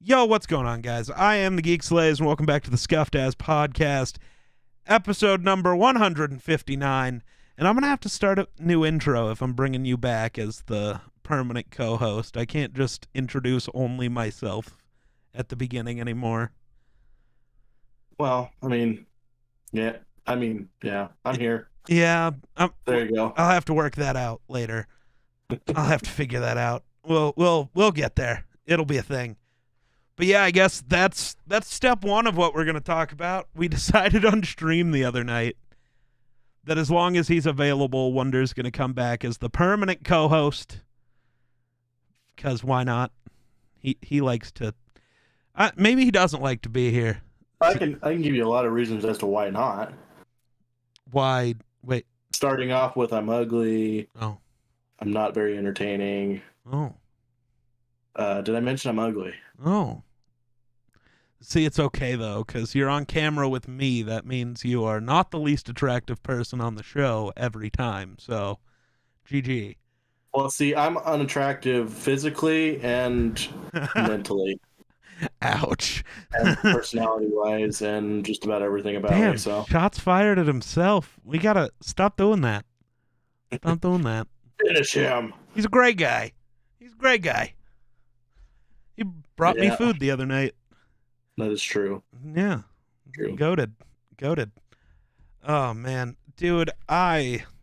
Yo, what's going on, guys? I am the Geek Slays, and welcome back to the Scuffed As Podcast, episode number 159. And I'm going to have to start a new intro if I'm bringing you back as the permanent co-host. I can't just introduce only myself at the beginning anymore. Well, I'm here. Yeah, There you go. I'll have to work that out later. I'll have to figure that out. We'll get there. It'll be a thing. But yeah, I guess that's step one of what we're going to talk about. We decided on stream the other night that as long as he's available, Wunder's going to come back as the permanent co-host. Because why not? He likes to... maybe he doesn't like to be here. I can give you a lot of reasons as to why not. Why? Wait. Starting off with I'm ugly. Oh. I'm not very entertaining. Oh. Did I mention I'm ugly? Oh. See, it's okay, though, because you're on camera with me. That means you are not the least attractive person on the show every time. So, GG. Well, see, I'm unattractive physically and mentally. Ouch. And personality-wise and just about everything about Damn, me. So. shots fired at himself. We got to stop doing that. Stop doing that. Finish him. He's a great guy. He's a great guy. He brought me food the other night. That is true. Yeah. True. Goated. Oh, man. Dude,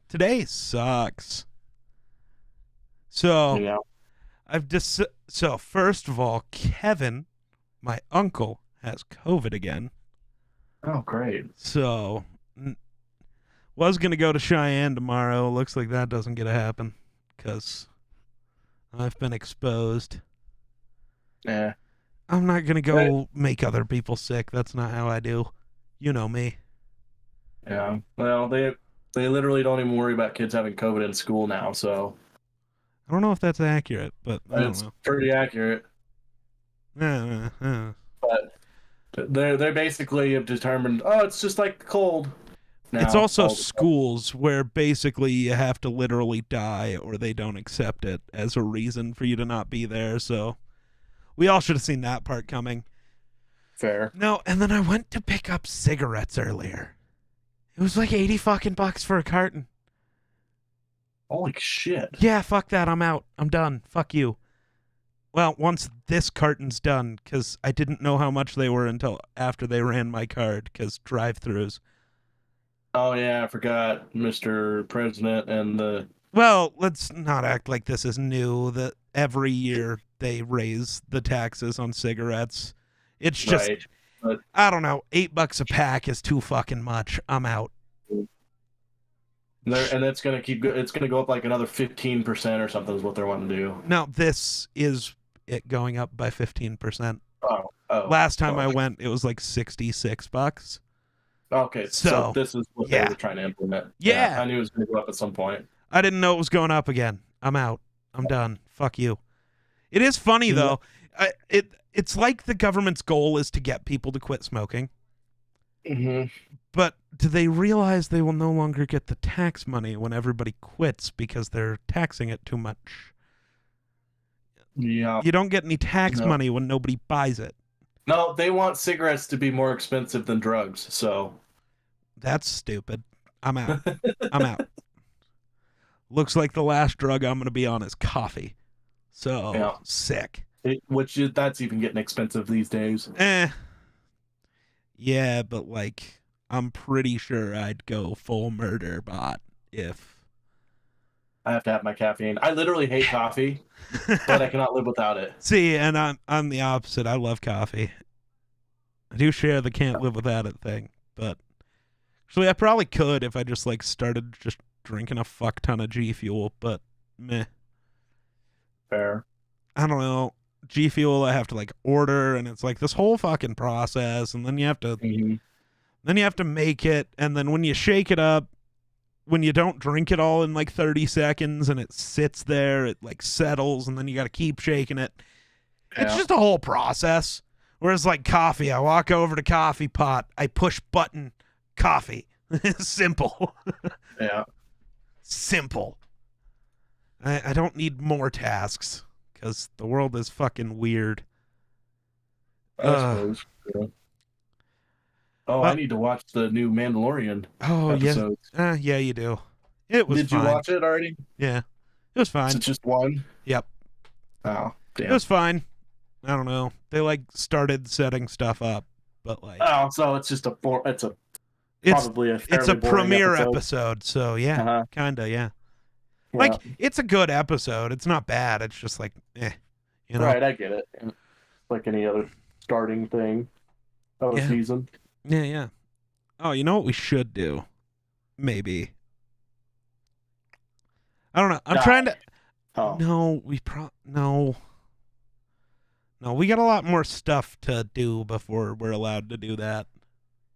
today sucks. So, so first of all, Kevin, my uncle, has COVID again. Oh, great. So, was going to go to Cheyenne tomorrow. Looks like that doesn't get to happen because I've been exposed. Yeah. I'm not going to go make other people sick. That's not how I do. You know me. Yeah. Well, they literally don't even worry about kids having COVID in school now, so. I don't know if that's accurate, but I don't know. Pretty accurate. But they basically have determined, it's just like the cold. Now, it's also schools where basically you have to literally die or they don't accept it as a reason for you to not be there, so we all should have seen that part coming. Fair. No, and then I went to pick up cigarettes earlier. It was like $80 for a carton. Holy shit. Yeah, fuck that. I'm out. I'm done. Fuck you. Well, once this carton's done, because I didn't know how much they were until after they ran my card, because drive-thrus. Oh, yeah, I forgot, Mr. President and the... Well, let's not act like this is new, that every year they raise the taxes on cigarettes. It's just, right, but... I don't know, $8 a pack is too fucking much. I'm out. And it's gonna go up like another 15% or something is what they're wanting to do. No, this is it going up by 15%. Oh. Last time I went, it was like $66. Okay, so this is what they were trying to implement. Yeah. I knew it was going to go up at some point. I didn't know it was going up again. I'm out. I'm done. Fuck you. It is funny, though. It's like the government's goal is to get people to quit smoking. Mm-hmm. But do they realize they will no longer get the tax money when everybody quits because they're taxing it too much? Yeah. You don't get any tax money when nobody buys it. No, they want cigarettes to be more expensive than drugs, so... That's stupid. I'm out. I'm out. Looks like the last drug I'm going to be on is coffee. So, sick. That's even getting expensive these days. Yeah, but like, I'm pretty sure I'd go full murder bot if... I have to have my caffeine. I literally hate coffee, but I cannot live without it. See, and I'm the opposite. I love coffee. I do share the can't live without it thing, but actually I probably could if I just like started just drinking a fuck ton of G Fuel, but meh. Fair. I don't know. G Fuel I have to like order, and it's like this whole fucking process, and then you have to make it, and then when you shake it up, when you don't drink it all in like 30 seconds and it sits there, it like settles, and then you got to keep shaking it. Yeah. It's just a whole process. Whereas like coffee, I walk over to coffee pot, I push button, coffee. Simple. Yeah. Simple. I don't need more tasks because the world is fucking weird. I suppose. Yeah. Oh, I But need to watch the new Mandalorian yeah, episodes. yeah, you do. It was Did you fine. watch it already? Yeah, it was Is it fine. just one? Yep, Oh, it damn. was fine. I don't know. They like started setting stuff up, but like Oh, so it's just it's a it's probably a it's a fairly boring premiere episode. episode, so yeah, Uh-huh. kinda, yeah. Yeah. Like it's a good episode. It's not bad. It's just like, you know. Right, I get it. Like any other starting thing of a Yeah, season. yeah, yeah. Oh, you know what we should do? Maybe. I don't know. I'm trying to. Oh. No, no. No, we got a lot more stuff to do before we're allowed to do that.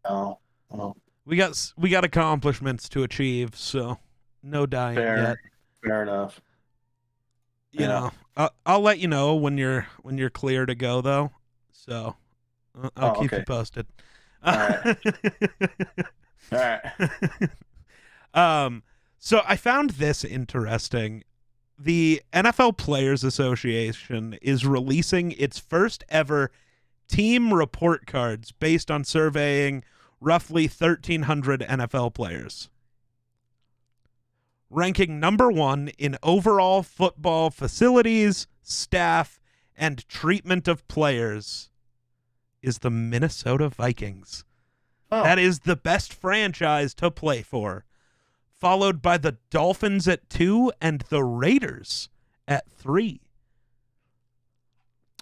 Oh. Oh. We got accomplishments to achieve, so no dying yet. Fair enough. You know, I'll let you know when you're clear to go though. So I'll keep you posted. All right. All right. So I found this interesting. The NFL Players Association is releasing its first ever team report cards based on surveying roughly 1,300 NFL players. Ranking number 1 in overall football facilities, staff, and treatment of players is the Minnesota Vikings. Oh. That is the best franchise to play for, followed by the Dolphins at 2 and the Raiders at 3.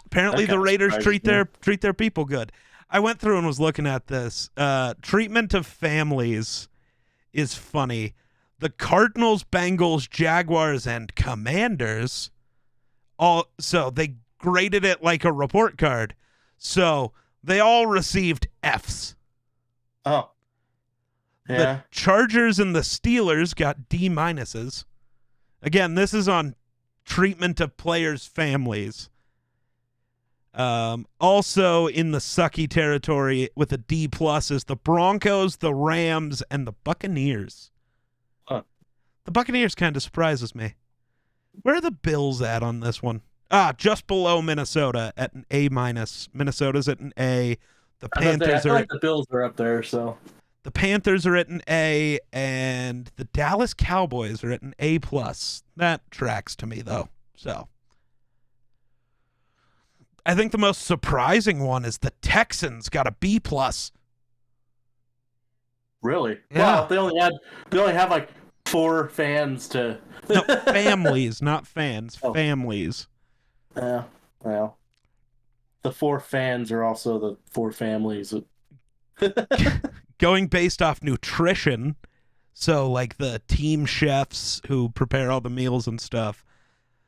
Apparently the Raiders treat their people good. I went through and was looking at this. Treatment of families is funny. The Cardinals, Bengals, Jaguars, and Commanders, so they graded it like a report card. So they all received Fs. Oh. Yeah. The Chargers and the Steelers got D minuses. Again, this is on treatment of players' families. Also in the sucky territory with a D plus is the Broncos, the Rams, and the Buccaneers. Huh. The Buccaneers kind of surprises me. Where are the Bills at on this one? Just below Minnesota at an A minus. Minnesota's at an A. The Panthers like the Bills are up there, so. The Panthers are at an A, and the Dallas Cowboys are at an A plus. That tracks to me though. So I think the most surprising one is the Texans got a B plus. Really? Yeah. Wow, they only have like 4 fans to. No, families, not fans. Oh. Families. Yeah. Well, the 4 fans are also the 4 families. Going based off nutrition, so like the team chefs who prepare all the meals and stuff.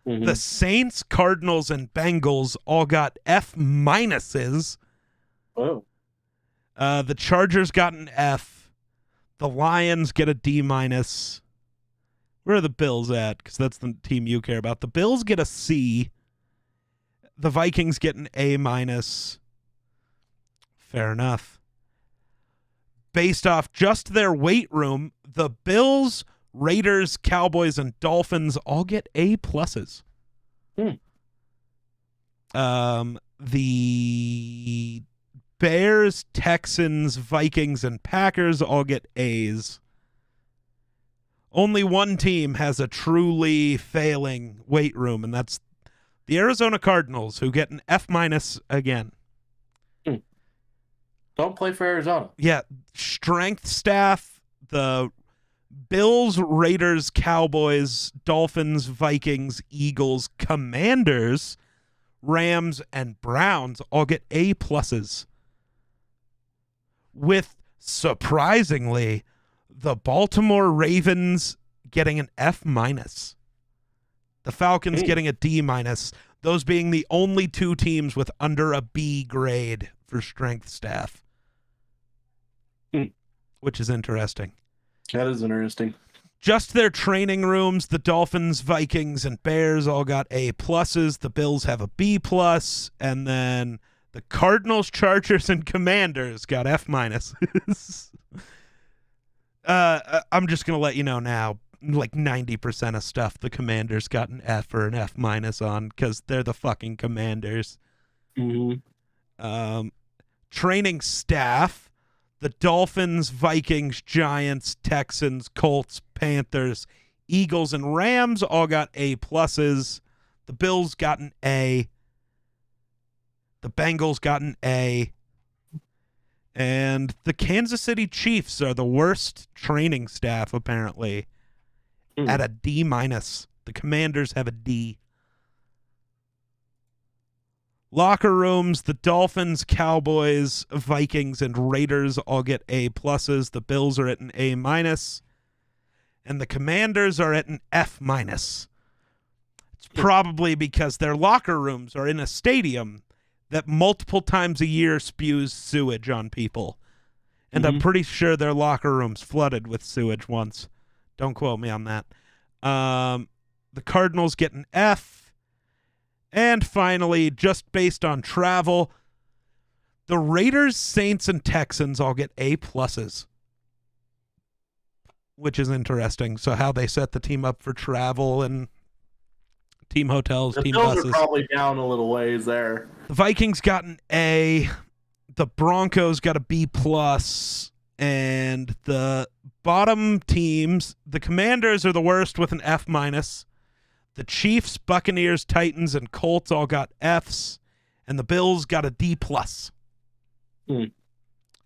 Mm-hmm. The Saints, Cardinals, and Bengals all got F minuses. Oh. The Chargers got an F. The Lions get a D minus. Where are the Bills at? Because that's the team you care about. The Bills get a C. The Vikings get an A minus. Fair enough. Based off just their weight room, the Bills, Raiders, Cowboys, and Dolphins all get A pluses. The Bears, Texans, Vikings, and Packers all get A's. Only one team has a truly failing weight room, and that's the Arizona Cardinals, who get an F minus again. Don't play for Arizona. Yeah, strength staff, the Bills, Raiders, Cowboys, Dolphins, Vikings, Eagles, Commanders, Rams, and Browns all get A pluses. With, surprisingly, the Baltimore Ravens getting an F minus. The Falcons getting a D minus. Those being the only 2 teams with under a B grade for strength staff. Which is interesting. That is interesting. Just their training rooms, the Dolphins, Vikings, and Bears all got A pluses. The Bills have a B plus, and then the Cardinals, Chargers, and Commanders got F minuses. I'm just gonna let you know now. Like 90% of stuff the Commanders got an F or an F minus on because they're the fucking Commanders. Mm-hmm. Training staff, the Dolphins, Vikings, Giants, Texans, Colts, Panthers, Eagles, and Rams all got A pluses. The Bills got an A. The Bengals got an A. And the Kansas City Chiefs are the worst training staff, apparently, at a D minus. The Commanders have a D. Locker rooms, the Dolphins, Cowboys, Vikings, and Raiders all get A pluses. The Bills are at an A minus. And the Commanders are at an F minus. It's probably because their locker rooms are in a stadium that multiple times a year spews sewage on people. And I'm pretty sure their locker rooms flooded with sewage once. Don't quote me on that. The Cardinals get an F. And finally, just based on travel, the Raiders, Saints, and Texans all get A pluses, which is interesting. So how they set the team up for travel and team hotels, team buses. The Bills are probably down a little ways there. The Vikings got an A. The Broncos got a B plus. And the bottom teams, the Commanders are the worst with an F minus. The Chiefs, Buccaneers, Titans, and Colts all got Fs. And the Bills got a D plus. Well,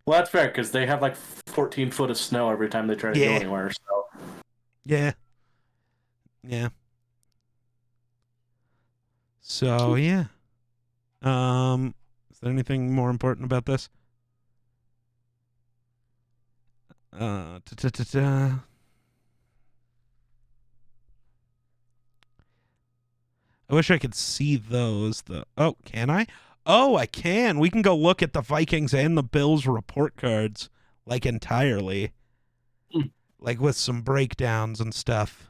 that's fair because they have like 14 foot of snow every time they try to go anywhere. So. Yeah. So, yeah. Is there anything more important about this? I wish I could see those. Oh, can I? Oh, I can. We can go look at the Vikings and the Bills report cards, like, entirely. Like, with some breakdowns and stuff.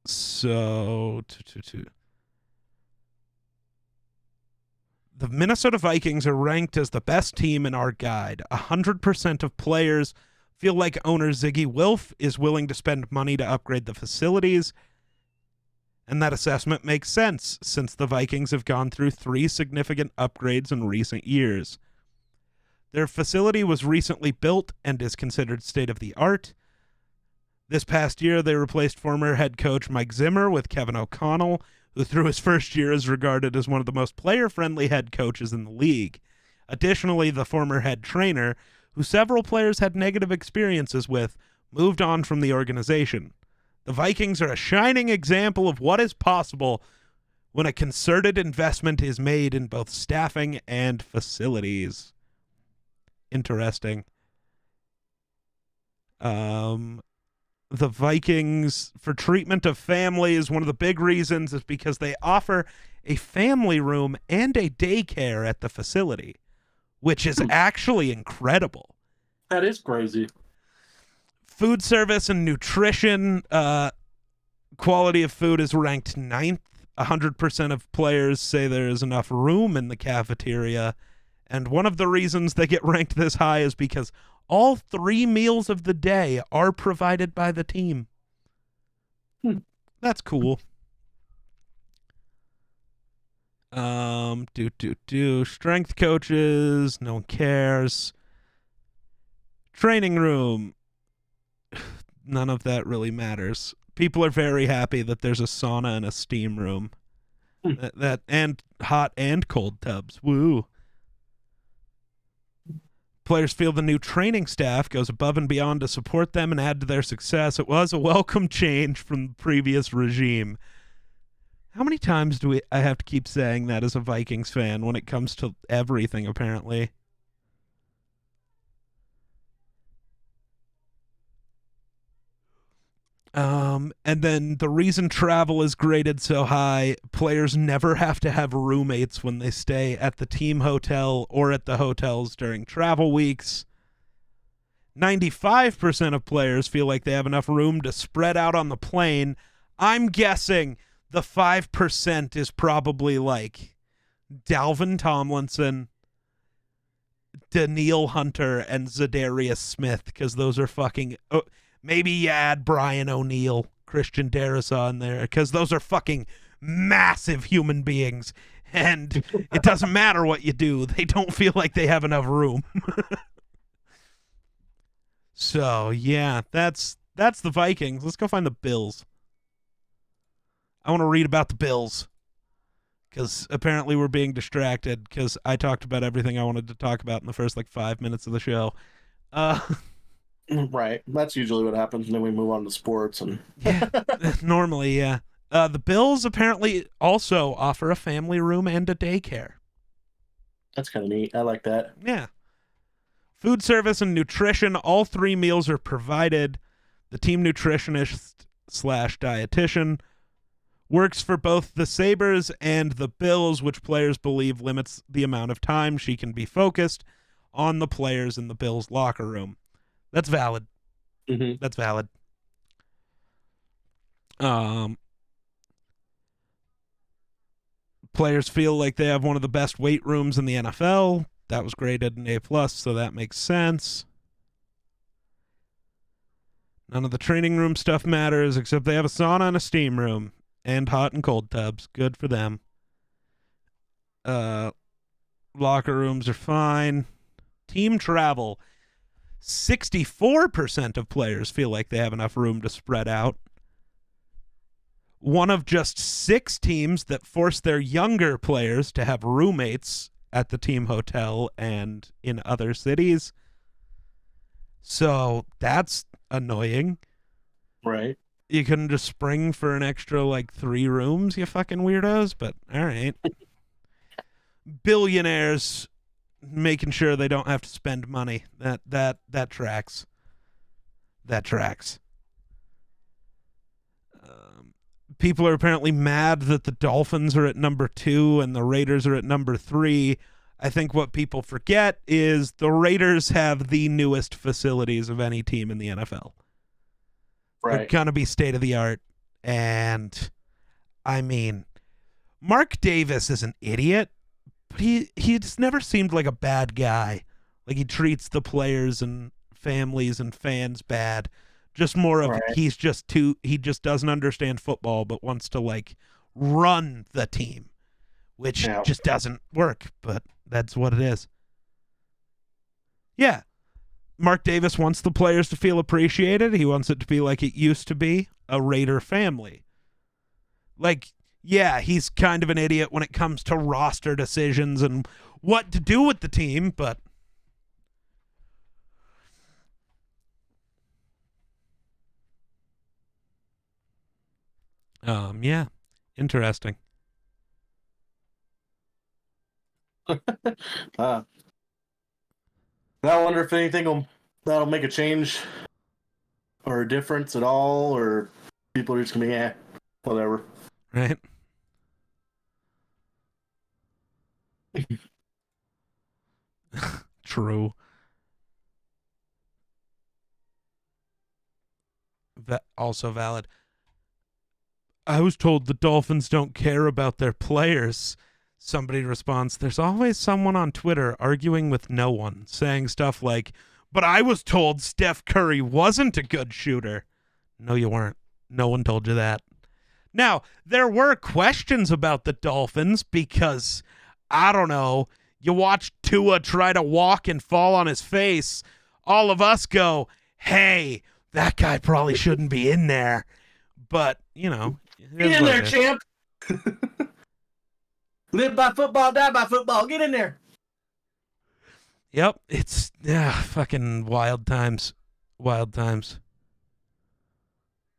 So, the Minnesota Vikings are ranked as the best team in our guide. 100% of players feel like owner Ziggy Wilf is willing to spend money to upgrade the facilities, and that assessment makes sense since the Vikings have gone through 3 significant upgrades in recent years. Their facility was recently built and is considered state-of-the-art. This past year, they replaced former head coach Mike Zimmer with Kevin O'Connell, who through his first year is regarded as one of the most player-friendly head coaches in the league. Additionally, the former head trainer, who several players had negative experiences with, moved on from the organization. The Vikings are a shining example of what is possible when a concerted investment is made in both staffing and facilities. Interesting. The Vikings, for treatment of families, one of the big reasons is because they offer a family room and a daycare at the facility, which is actually incredible. That is crazy. Food service and nutrition, quality of food is ranked 9th. 100% of players say there is enough room in the cafeteria. And one of the reasons they get ranked this high is because all 3 meals of the day are provided by the team. That's cool. Strength coaches, no one cares. Training room, none of that really matters. People are very happy that there's a sauna and a steam room. That and hot and cold tubs. Woo. Players feel the new training staff goes above and beyond to support them and add to their success. It was a welcome change from the previous regime. How many times do I have to keep saying that as a Vikings fan when it comes to everything, apparently? And then the reason travel is graded so high, players never have to have roommates when they stay at the team hotel or at the hotels during travel weeks. 95% of players feel like they have enough room to spread out on the plane. I'm guessing the 5% is probably like Dalvin Tomlinson, Danielle Hunter, and Zadarius Smith, because those are fucking... maybe you add Brian O'Neill, Christian Darrisaw in there, because those are fucking massive human beings. And it doesn't matter what you do. They don't feel like they have enough room. So, yeah, that's the Vikings. Let's go find the Bills. I want to read about the Bills. Because apparently we're being distracted because I talked about everything I wanted to talk about in the first, 5 minutes of the show. Right. That's usually what happens, and then we move on to sports. And yeah, normally, yeah. The Bills apparently also offer a family room and a daycare. That's kind of neat. I like that. Yeah. Food service and nutrition, all 3 meals are provided. The team nutritionist / dietitian works for both the Sabres and the Bills, which players believe limits the amount of time she can be focused on the players in the Bills locker room. That's valid. Mm-hmm. That's valid. Players feel like they have one of the best weight rooms in the NFL. That was graded an A+, so that makes sense. None of the training room stuff matters, except they have a sauna and a steam room, and hot and cold tubs. Good for them. Locker rooms are fine. Team travel. 64% of players feel like they have enough room to spread out. One of just 6 teams that force their younger players to have roommates at the team hotel and in other cities. So that's annoying. Right. You couldn't just spring for an extra 3 rooms, you fucking weirdos, but all right. Billionaires making sure they don't have to spend money. That tracks. That tracks. People are apparently mad that the Dolphins are at number 2 and the Raiders are at number 3. I think what people forget is the Raiders have the newest facilities of any team in the NFL. Right. They're going to be state of the art. And, I mean, Mark Davis is an idiot, but he's never seemed like a bad guy. Like he treats the players and families and fans bad. Just more of he just doesn't understand football, but wants to run the team, which just doesn't work, but that's what it is. Yeah. Mark Davis wants the players to feel appreciated. He wants it to be like it used to be, a Raider family. Yeah, he's kind of an idiot when it comes to roster decisions and what to do with the team, but yeah, interesting. I wonder if anything that'll make a change or a difference at all, or people are just gonna be whatever. Right. True. Also valid. I was told the Dolphins don't care about their players. Somebody responds, there's always someone on Twitter arguing with no one, saying stuff like, but I was told Steph Curry wasn't a good shooter. No, you weren't. No one told you that. Now, there were questions about the Dolphins because, I don't know, you watch Tua try to walk and fall on his face. All of us go, hey, that guy probably shouldn't be in there. But, get in there, champ. Live by football, die by football. Get in there. Yep, it's fucking wild times. Wild times.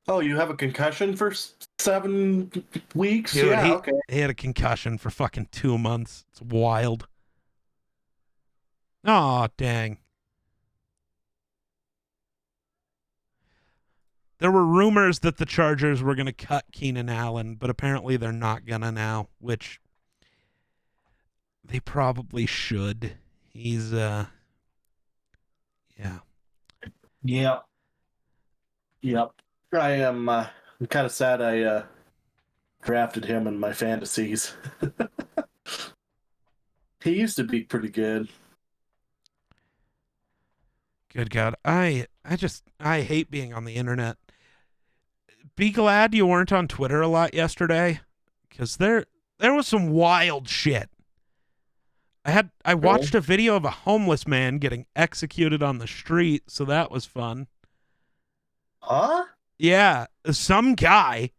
Oh, you have a concussion for 7 weeks? Dude, yeah, okay. He had a concussion for fucking 2 months. It's wild. Aw, dang. There were rumors that the Chargers were going to cut Keenan Allen, but apparently they're not going to now, which they probably should. He's, yeah. Yep. I'm kind of sad I drafted him in my fantasies. He used to be pretty good. Good God. I hate being on the internet. Be glad you weren't on Twitter a lot yesterday, because they some wild shit. I watched a video of a homeless man getting executed on the street, so that was fun. Huh? Yeah, some guy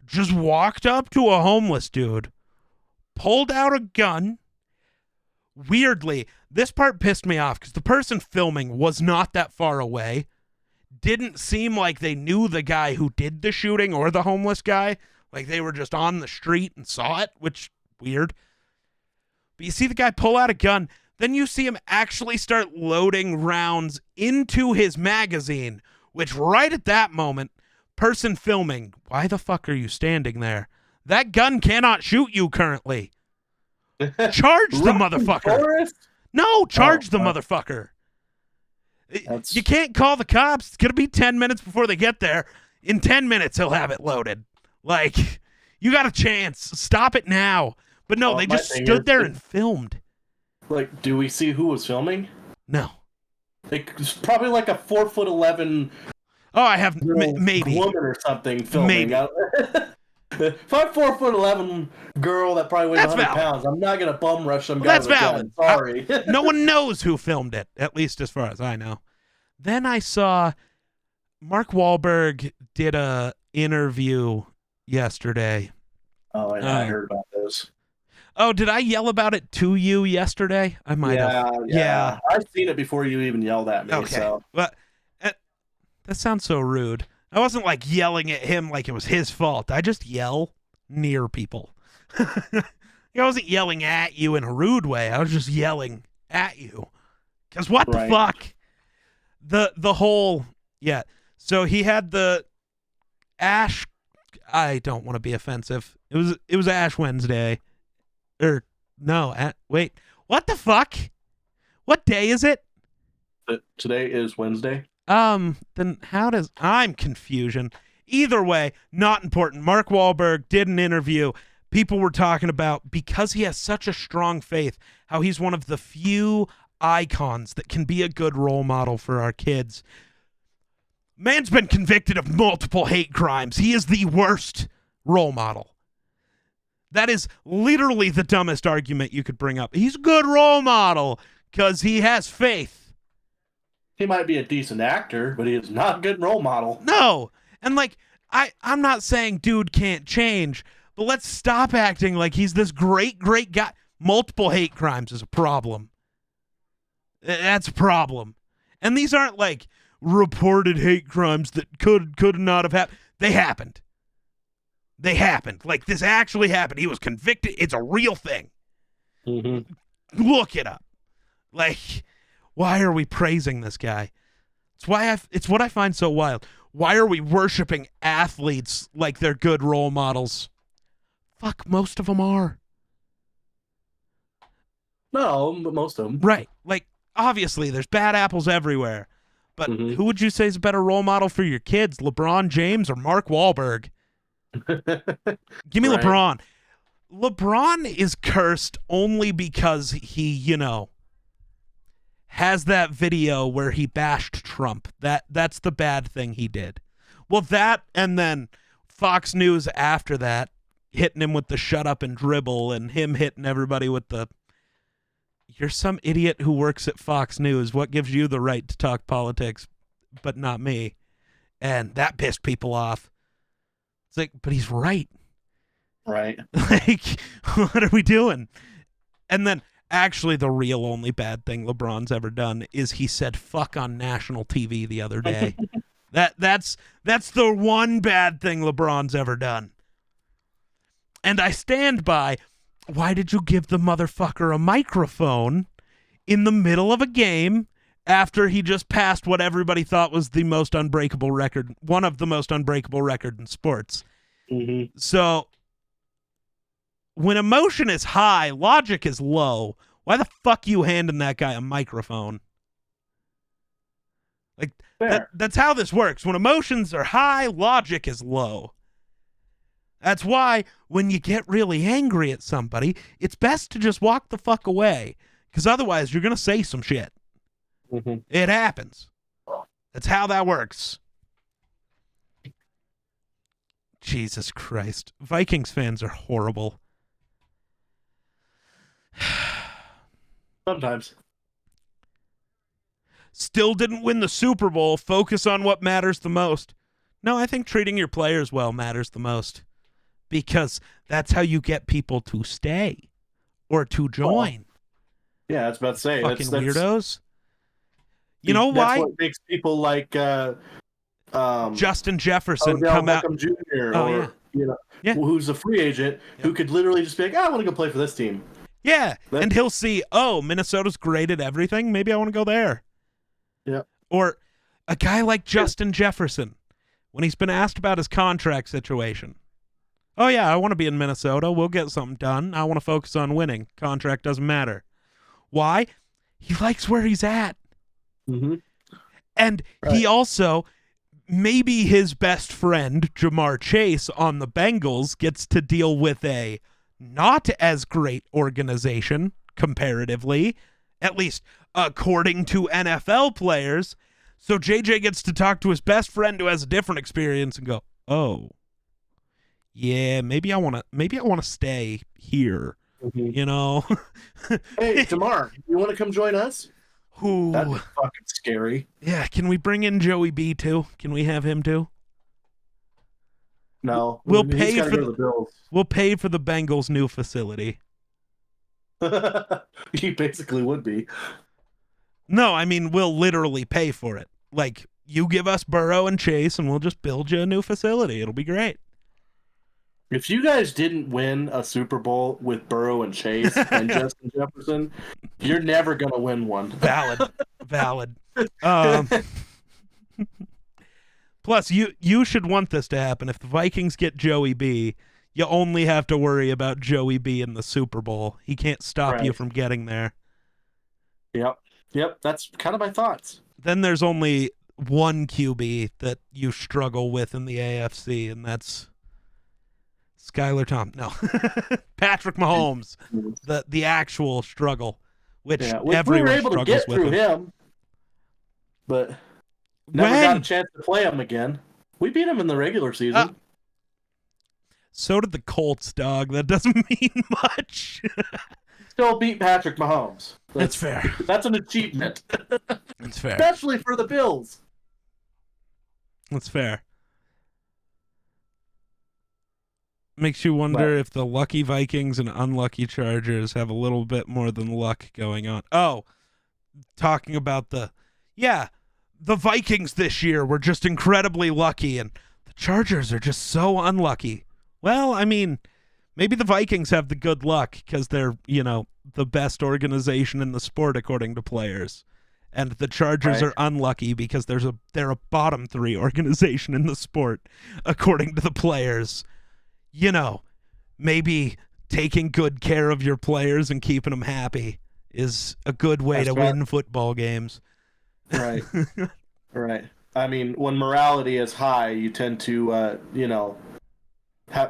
just walked up to a homeless dude, pulled out a gun. Weirdly, this part pissed me off because the person filming was not that far away. Didn't seem like they knew the guy who did the shooting or the homeless guy. Like they were just on the street and saw it, which weird. But you see the guy pull out a gun, then you see him actually start loading rounds into his magazine, which right at that moment, person filming, why the fuck are you standing there? That gun cannot shoot you currently. Charge the motherfucker. Forest? No, charge the motherfucker. You can't call the cops. It's going to be 10 minutes before they get there. In 10 minutes, he'll have it loaded. Like, you got a chance. Stop it now. But no, they just stood there and filmed. Like, do we see who was filming? No. It's probably like a 4'11". Oh, I have maybe woman or something filming. Maybe. If I'm 4'11" girl that probably weighs 100 pounds, I'm not gonna bum rush some guy with a gun. Sorry. No one knows who filmed it, at least as far as I know. Then I saw Mark Wahlberg did a interview yesterday. Oh, I heard about this. Oh, did I yell about it to you yesterday? I might have. Yeah. I've seen it before you even yelled at me. Okay. So. But that sounds so rude. I wasn't like yelling at him like it was his fault. I just yell near people. I wasn't yelling at you in a rude way. I was just yelling at you. Because what the fuck? The whole, yeah. So he had the Ash, I don't want to be offensive. It was Ash Wednesday. Wait. What the fuck? What day is it? Today is Wednesday. Then I'm confusion. Either way, not important. Mark Wahlberg did an interview. People were talking about, because he has such a strong faith, how he's one of the few icons that can be a good role model for our kids. Man's been convicted of multiple hate crimes. He is the worst role model. That is literally the dumbest argument you could bring up. He's a good role model because he has faith. He might be a decent actor, but he is not a good role model. No. And like, I'm not saying dude can't change, but let's stop acting like he's this great guy. Multiple hate crimes is a problem. That's a problem. And these aren't like reported hate crimes that could not have happened. They happened. Like, this actually happened. He was convicted. It's a real thing. Mm-hmm. Look it up. Like, why are we praising this guy? It's what I find so wild. Why are we worshiping athletes like they're good role models? Fuck, most of them are. No, but most of them. Right. Like, obviously, there's bad apples everywhere. But who would you say is a better role model for your kids, LeBron James or Mark Wahlberg? Give me LeBron. LeBron is cursed only because he, has that video where he bashed Trump. That's the bad thing he did. Well, that, and then Fox News after that, hitting him with the shut up and dribble, and him hitting everybody with the, you're some idiot who works at Fox News. What gives you the right to talk politics, but not me? And that pissed people off. It's like, but he's right. Right. Like, what are we doing? And then, actually, the real only bad thing LeBron's ever done is he said fuck on national TV the other day. That's the one bad thing LeBron's ever done. And I stand by, why did you give the motherfucker a microphone in the middle of a game after he just passed what everybody thought was the most unbreakable record, one of the most unbreakable record in sports? Mm-hmm. So when emotion is high, logic is low. Why the fuck you handing that guy a microphone? Like, that's how this works. When emotions are high, logic is low. That's why when you get really angry at somebody, it's best to just walk the fuck away, because otherwise you're going to say some shit. Mm-hmm. It happens. That's how that works. Jesus Christ. Vikings fans are horrible. Sometimes. Still didn't win the Super Bowl. Focus on what matters the most. No, I think treating your players well matters the most, because that's how you get people to stay or to join. Yeah, I was about to say. Fucking weirdos. You know that's why? That's what makes people like Justin Jefferson Odell come Beckham out. Jr. Oh, or yeah. you know, Yeah. who's a free agent who could literally just be like, I want to go play for this team. Yeah, and he'll see, oh, Minnesota's great at everything. Maybe I want to go there. Yeah. Or a guy like Justin Jefferson, when he's been asked about his contract situation. Oh, yeah, I want to be in Minnesota. We'll get something done. I want to focus on winning. Contract doesn't matter. Why? He likes where he's at. Mm-hmm. And he also, maybe his best friend, Jamar Chase, on the Bengals, gets to deal with a not as great organization, comparatively, at least according to NFL players. So JJ gets to talk to his best friend who has a different experience and go, oh, yeah, maybe I want to stay here, you know? Hey, Jamar, you want to come join us? Ooh. That'd be fucking scary. Yeah, can we bring in Joey B too? Can we have him too? No. We'll pay for the Bills. We'll pay for the Bengals' new facility. He basically would be. No, I mean, we'll literally pay for it. Like, you give us Burrow and Chase, and we'll just build you a new facility. It'll be great. If you guys didn't win a Super Bowl with Burrow and Chase and Justin Jefferson, you're never going to win one. Valid. Plus, you should want this to happen. If the Vikings get Joey B, you only have to worry about Joey B in the Super Bowl. He can't stop you from getting there. Yep, that's kind of my thoughts. Then there's only one QB that you struggle with in the AFC, and that's Skylar No. Patrick Mahomes. The actual struggle, which everyone we were able to get with through him, but never got a chance to play him again. We beat him in the regular season. So did the Colts, dog. That doesn't mean much. Still beat Patrick Mahomes. That's fair. That's an achievement. That's fair. Especially for the Bills. That's fair. Makes you wonder if the lucky Vikings and unlucky Chargers have a little bit more than luck going on. Oh, talking about the Vikings this year were just incredibly lucky, and the Chargers are just so unlucky. Well, I mean, maybe the Vikings have the good luck because they're, the best organization in the sport according to players. And the Chargers are unlucky because they're a bottom three organization in the sport according to the players. Maybe taking good care of your players and keeping them happy is a good way to win football games. Right. Right. I mean, when morality is high, you tend to,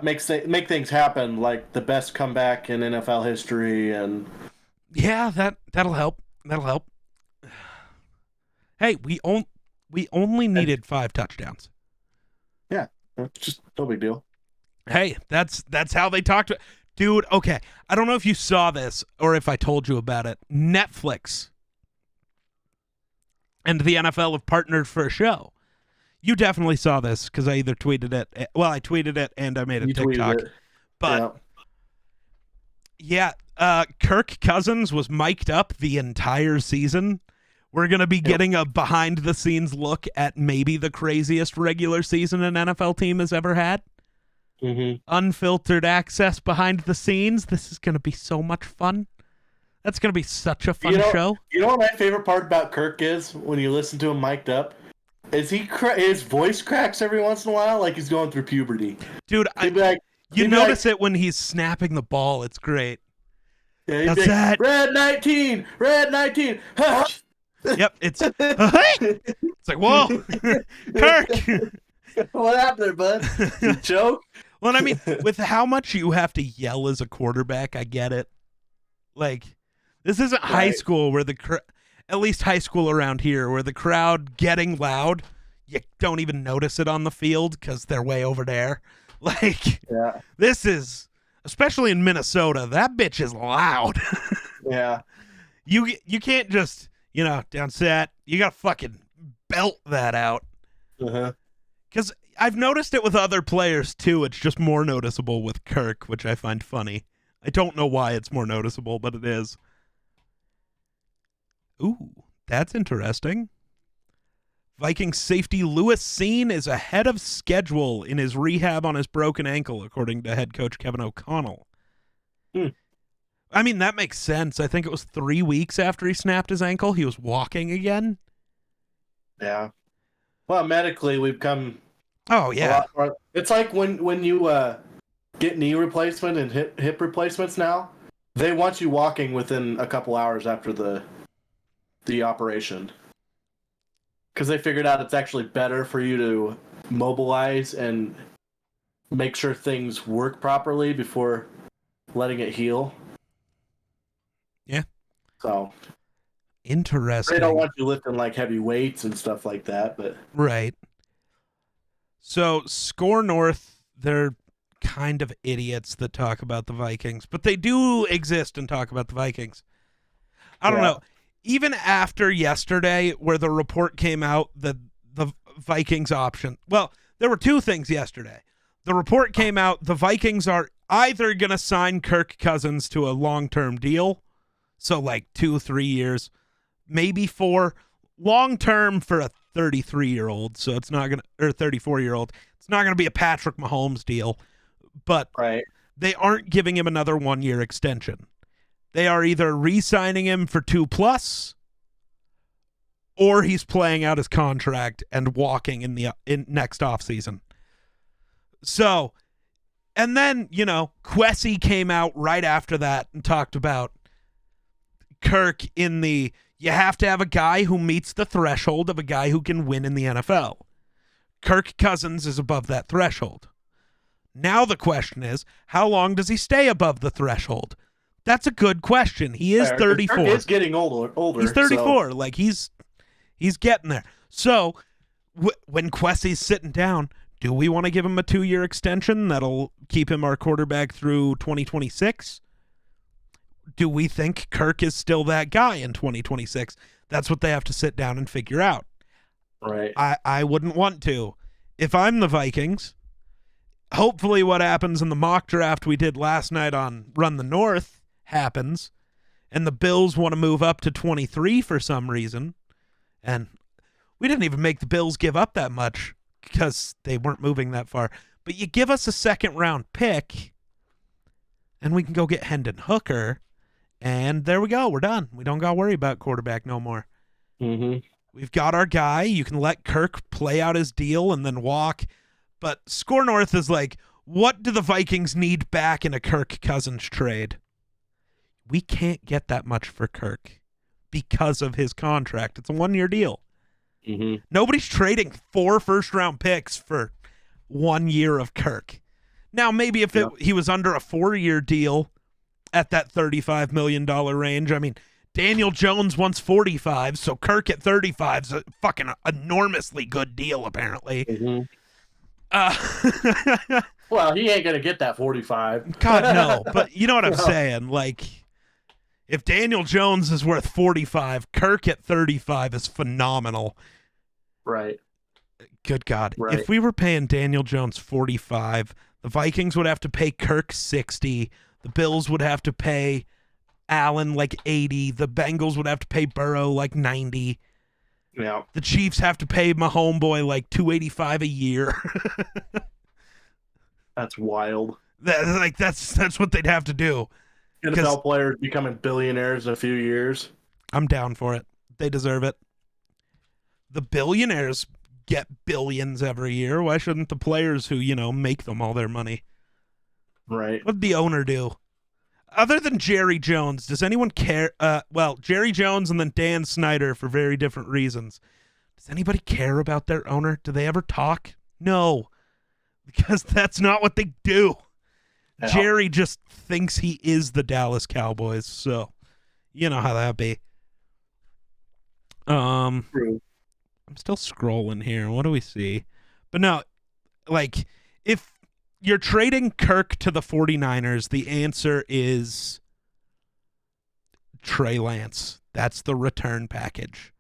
make things happen, like the best comeback in NFL history, and that'll help. Hey, we only needed 5 touchdowns. Yeah, just no big deal. Hey, that's how they talked to dude. Okay, I don't know if you saw this or if I told you about it. Netflix and the NFL have partnered for a show. You definitely saw this because I either tweeted it. Well, I tweeted it and I made a TikTok. But Kirk Cousins was mic'd up the entire season. We're going to be getting a behind-the-scenes look at maybe the craziest regular season an NFL team has ever had. Mm-hmm. Unfiltered access behind the scenes. This is going to be so much fun. That's going to be such a fun show. You know what my favorite part about Kirk is when you listen to him mic'd up? Is his voice cracks every once in a while like he's going through puberty. Dude, you notice it when he's snapping the ball. It's great. Yeah, that's that. Red 19! Red 19! Yep, it's like, whoa, Kirk. What happened there, bud? You joke? Well, I mean, with how much you have to yell as a quarterback, I get it. Like, this isn't high school where at least high school around here, where the crowd getting loud, you don't even notice it on the field because they're way over there. Like, this is, especially in Minnesota, that bitch is loud. Yeah. You can't just, down set. You got to fucking belt that out. Uh-huh. Because I've noticed it with other players too. It's just more noticeable with Kirk, which I find funny. I don't know why it's more noticeable, but it is. Ooh, that's interesting. Vikings safety Lewis Seen is ahead of schedule in his rehab on his broken ankle, according to head coach Kevin O'Connell. I mean, that makes sense. I think it was 3 weeks after he snapped his ankle, he was walking again. Yeah. Well, medically, we've come. Oh, yeah. It's like when you get knee replacement and hip replacements now, they want you walking within a couple hours after the operation. Because they figured out it's actually better for you to mobilize and make sure things work properly before letting it heal. Yeah. So interesting. They don't want you lifting like heavy weights and stuff like that, but right. So Score North, they're kind of idiots that talk about the Vikings, but they do exist and talk about the Vikings. I don't know. Even after yesterday, where the report came out that the Vikings option, well, there were two things yesterday. The report came out, the Vikings are either going to sign Kirk Cousins to a long-term deal, so like 2-3 years, maybe 4, long-term for a 33-year-old, so it's not going to, or 34-year-old, it's not going to be a Patrick Mahomes deal, but they aren't giving him another 1-year extension. They are either re-signing him for 2+, or he's playing out his contract and walking in next offseason. So, and then, Kwesi came out right after that and talked about Kirk you have to have a guy who meets the threshold of a guy who can win in the NFL. Kirk Cousins is above that threshold. Now the question is, how long does he stay above the threshold? That's a good question. He is 34. Kirk is getting older. He's 34. So. Like, he's getting there. So, when Kwesi's sitting down, do we want to give him a 2-year extension that'll keep him our quarterback through 2026? Do we think Kirk is still that guy in 2026? That's what they have to sit down and figure out. Right. I wouldn't want to. If I'm the Vikings, hopefully what happens in the mock draft we did last night on Run the North happens, and the Bills want to move up to 23 for some reason, and we didn't even make the Bills give up that much because they weren't moving that far, but you give us a second-round pick, and we can go get Hendon Hooker, and there we go. We're done. We don't got to worry about quarterback no more. Mm-hmm. We've got our guy. You can let Kirk play out his deal and then walk, but Score North is like, what do the Vikings need back in a Kirk Cousins trade? We can't get that much for Kirk because of his contract. It's a 1-year deal. Mm-hmm. Nobody's trading 4 first-round picks for 1 year of Kirk. Now, maybe if he was under a 4-year deal at that $35 million range, I mean, Daniel Jones wants 45, so Kirk at 35 is a fucking enormously good deal, apparently. Mm-hmm. Well, he ain't going to get that 45. God, no. But you know what I'm saying? Like, if Daniel Jones is worth 45, Kirk at 35 is phenomenal. Right. Good God. Right. If we were paying Daniel Jones 45, the Vikings would have to pay Kirk 60. The Bills would have to pay Allen like 80. The Bengals would have to pay Burrow like 90. Yeah. The Chiefs have to pay my homeboy like $285 a year. That's wild. That's what they'd have to do. NFL players becoming billionaires in a few years. I'm down for it. They deserve it. The billionaires get billions every year. Why shouldn't the players who, make them all their money? Right. What'd the owner do? Other than Jerry Jones, does anyone care? Well, Jerry Jones and then Dan Snyder for very different reasons. Does anybody care about their owner? Do they ever talk? No. Because that's not what they do. Yeah. Jerry just thinks he is the Dallas Cowboys, so you know how that be. True. I'm still scrolling here. What do we see? But no, like, if you're trading Kirk to the 49ers, the answer is Trey Lance. That's the return package.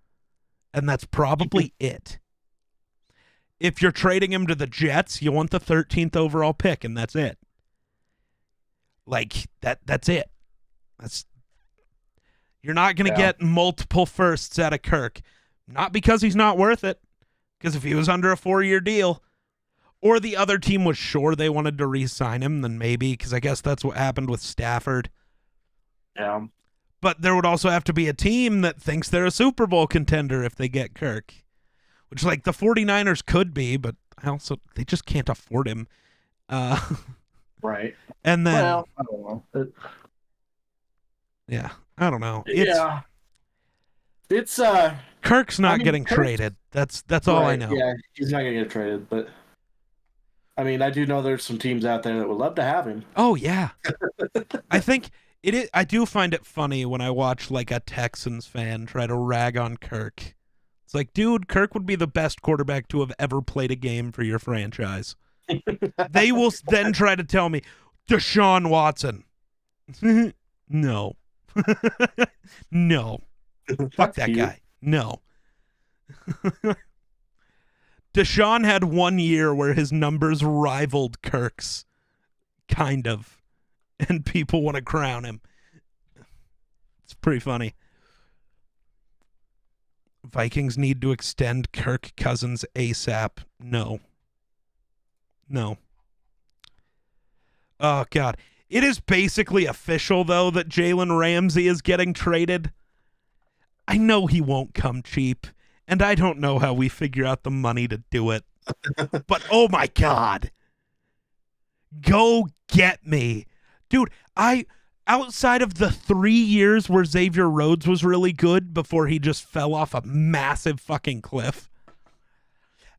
And that's probably it. If you're trading him to the Jets, you want the 13th overall pick, and that's it. Like, that's it. You're not going to get multiple firsts out of Kirk. Not because he's not worth it. Because if he was under a 4-year deal, or the other team was sure they wanted to re-sign him, then maybe, because I guess that's what happened with Stafford. Yeah. But there would also have to be a team that thinks they're a Super Bowl contender if they get Kirk. Which, like, the 49ers could be, but they just can't afford him. Right. And then... Well, I don't know. Yeah, I don't know. It's Kirk's not getting traded. That's all I know. Yeah, he's not going to get traded, but I mean, I do know there's some teams out there that would love to have him. Oh, yeah. I think it is. I do find it funny when I watch like a Texans fan try to rag on Kirk. It's like, dude, Kirk would be the best quarterback to have ever played a game for your franchise. They will then try to tell me, Deshaun Watson. No. No. Fuck that guy. No. Deshaun had 1 year where his numbers rivaled Kirk's. Kind of. And people want to crown him. It's pretty funny. Vikings need to extend Kirk Cousins ASAP. No. Oh, God. It is basically official, though, that Jalen Ramsey is getting traded. I know he won't come cheap, and I don't know how we figure out the money to do it. But, oh, my God. Go get me. Dude, outside of the 3 years where Xavier Rhodes was really good before he just fell off a massive fucking cliff,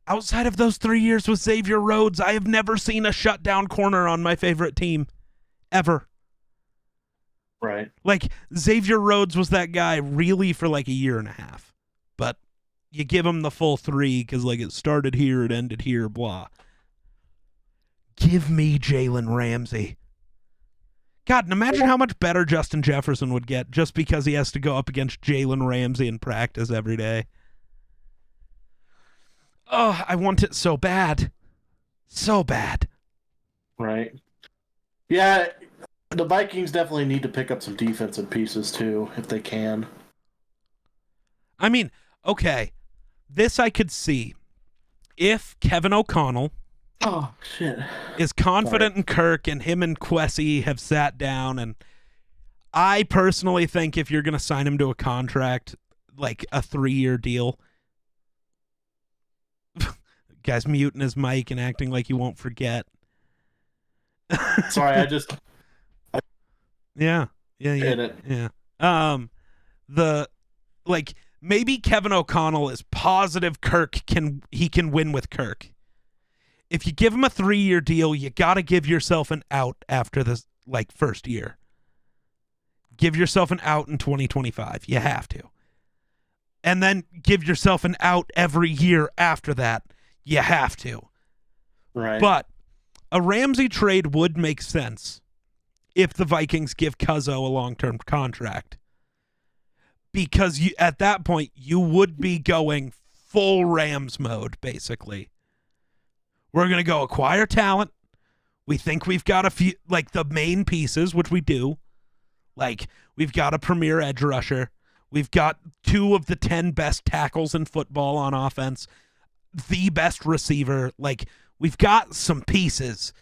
outside of those 3 years with Xavier Rhodes, I have never seen a shutdown corner on my favorite team. Ever. Right. Like, Xavier Rhodes was that guy really for like a year and a half. But you give him the full 3 because, like, it started here, it ended here, blah. Give me Jalen Ramsey. God, and imagine how much better Justin Jefferson would get just because he has to go up against Jalen Ramsey in practice every day. Oh, I want it so bad. So bad. Right. Yeah, the Vikings definitely need to pick up some defensive pieces, too, if they can. I mean, okay, this I could see. If Kevin O'Connell is confident in Kirk and him and Kwesi have sat down, and I personally think if you're going to sign him to a contract, like a 3-year deal, guy's muting his mic and acting like he won't forget. Sorry, Yeah. Maybe Kevin O'Connell is positive he can win with Kirk. If you give him a 3-year deal, you got to give yourself an out after the first year. Give yourself an out in 2025. You have to. And then give yourself an out every year after that. You have to. Right. But a Ramsey trade would make sense if the Vikings give Cuzzo a long-term contract. Because at that point, you would be going full Rams mode, basically. We're going to go acquire talent. We think we've got a few, like the main pieces, which we do. Like, we've got a premier edge rusher. We've got 2 of the 10 best tackles in football on offense. The best receiver. Like, we've got some pieces.